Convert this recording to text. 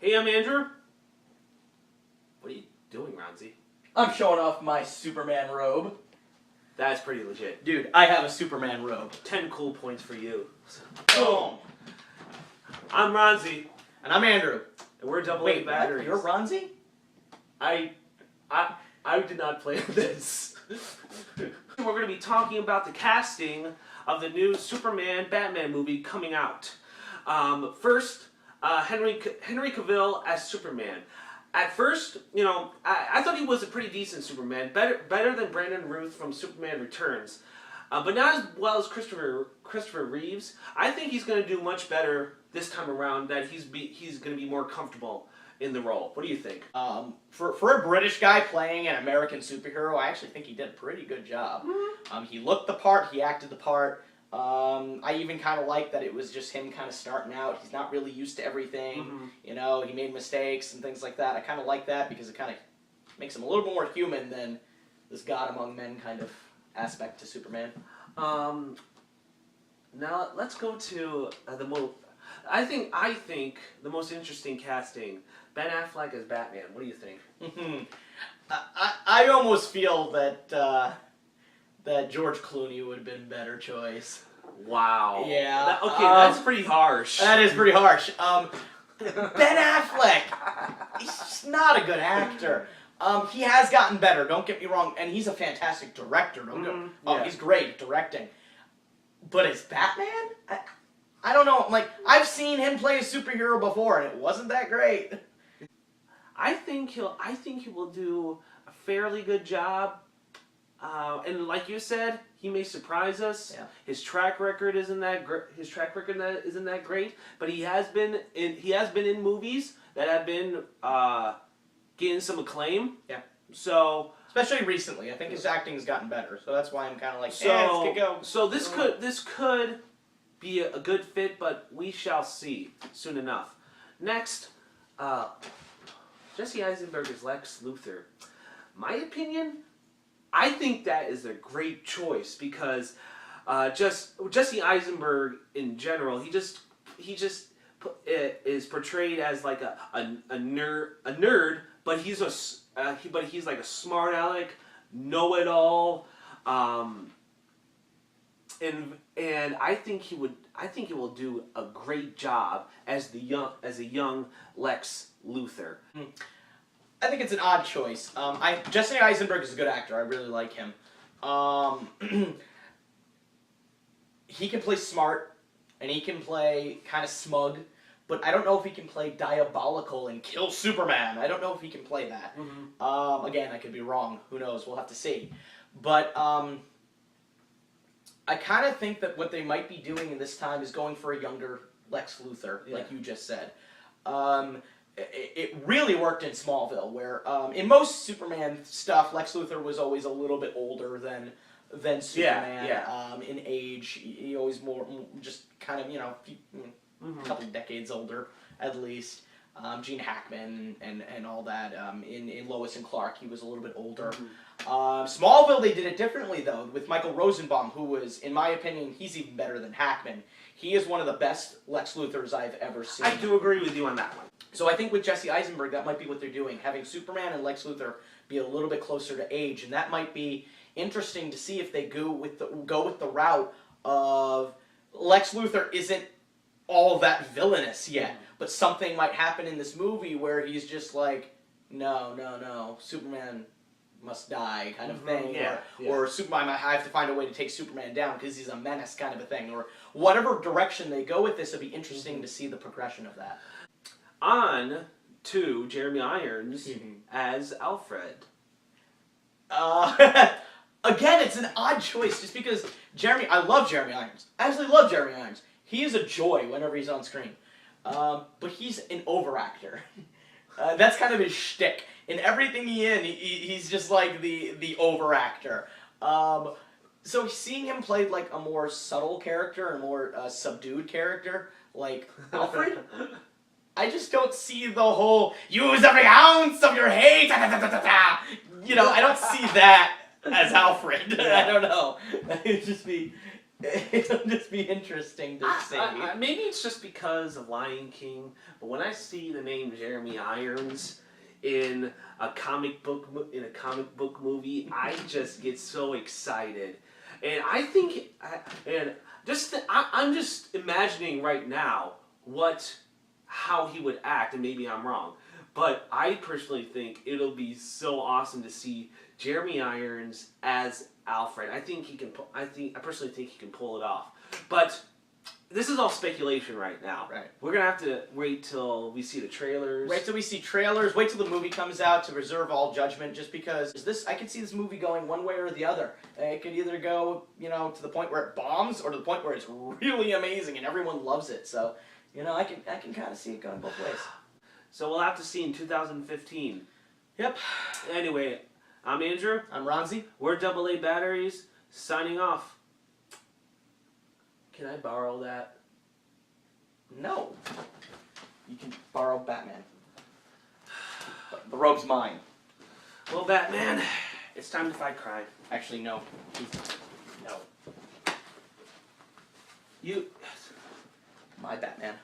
Hey, I'm Andrew. What are you doing, Ronzi? I'm showing off my Superman robe. That's pretty legit. Dude, I have a Superman robe. 10 cool points for you. Boom! I'm Ronzi. And I'm Andrew. And we're double Wait, batteries. You're Ronzi? I did not plan this. We're going to be talking about the casting of the new Superman Batman movie coming out. First, Henry Cavill as Superman. At first, you know, I thought he was a pretty decent Superman, better than Brandon Routh from Superman Returns, but not as well as Christopher Reeves. I think he's going to do much better this time around. That he's going to be more comfortable in the role. What do you think? For a British guy playing an American superhero, I actually think he did a pretty good job. Mm-hmm. He looked the part, he acted the part. I even kind of like that it was just him kind of starting out. He's not really used to everything. Mm-hmm. You know, he made mistakes and things like that. I kind of like that because it kind of makes him a little more human than this God among men kind of aspect to Superman. Now let's go to the most. I think the most interesting casting, Ben Affleck as Batman. What do you think? I almost feel that that George Clooney would have been a better choice. Wow. Yeah. That's pretty harsh. That is pretty harsh. Ben Affleck, he's just not a good actor. He has gotten better, don't get me wrong, and he's a fantastic director. He's great at directing. But as Batman, I don't know. Like, I've seen him play a superhero before, and it wasn't that great. I think he will do a fairly good job. And like you said, he may surprise us. Yeah. His track record isn't that great, but he has been in movies that have been getting some acclaim. Yeah. So especially recently, I think his acting has gotten better. So that's why I'm kind of like, let's get going. So this could be a good fit, but we shall see soon enough. Next, Jesse Eisenberg as Lex Luthor. My opinion, I think that is a great choice because just Jesse Eisenberg in general, he just is portrayed as like a nerd, but he's like a smart aleck, know-it-all, and I think he will do a great job as a young Lex Luthor. I think it's an odd choice. Jesse Eisenberg is a good actor. I really like him. He can play smart, and he can play kind of smug, but I don't know if he can play diabolical and kill Superman. I don't know if he can play that. Mm-hmm. Again, I could be wrong. Who knows? We'll have to see. But I kind of think that what they might be doing in this time is going for a younger Lex Luthor, like you just said. It really worked in Smallville, where in most Superman stuff, Lex Luthor was always a little bit older than Superman. In age, he always more just kind of a couple decades older at least. Gene Hackman and all that. In Lois and Clark, he was a little bit older. Smallville, they did it differently though, with Michael Rosenbaum, who was, in my opinion, he's even better than Hackman. He is one of the best Lex Luthors I've ever seen. I do agree with you on that one. So I think with Jesse Eisenberg, that might be what they're doing, having Superman and Lex Luthor be a little bit closer to age, and that might be interesting to see if they go with the route of Lex Luthor isn't all that villainous yet, but something might happen in this movie where he's just like, no, Superman must die kind of thing, or Superman, I have to find a way to take Superman down because he's a menace kind of a thing, or whatever direction they go with this, it'll be interesting to see the progression of that. On to Jeremy Irons as Alfred. Again, it's an odd choice just because I love Jeremy Irons. I absolutely love Jeremy Irons. He is a joy whenever he's on screen. But he's an overactor. That's kind of his shtick. In everything he's just like the overactor. So seeing him play like a more subtle character, a more subdued character, like Alfred, I just don't see the whole use every ounce of your hate. I don't see that as Alfred. I don't know. It'd just be It'll just be interesting to see. Maybe it's just because of Lion King, but when I see the name Jeremy Irons in a comic book movie, I just get so excited, and I think, I'm just imagining right now how he would act, and maybe I'm wrong, but I personally think it'll be so awesome to see Jeremy Irons as Alfred. I personally think he can pull it off, but this is all speculation right now. Right. We're gonna have to wait till we see the trailers. Wait till we see trailers. Wait till the movie comes out to reserve all judgment. Just because I could see this movie going one way or the other. It could either go, to the point where it bombs, or to the point where it's really amazing and everyone loves it. So, I can kind of see it going both ways. So we'll have to see in 2015. Yep. Anyway, I'm Andrew. I'm Ronzi. We're AA Batteries, signing off. Can I borrow that? No. You can borrow Batman. But the robe's mine. Well, Batman, it's time to fight crime. Actually, no. No. You... My Batman.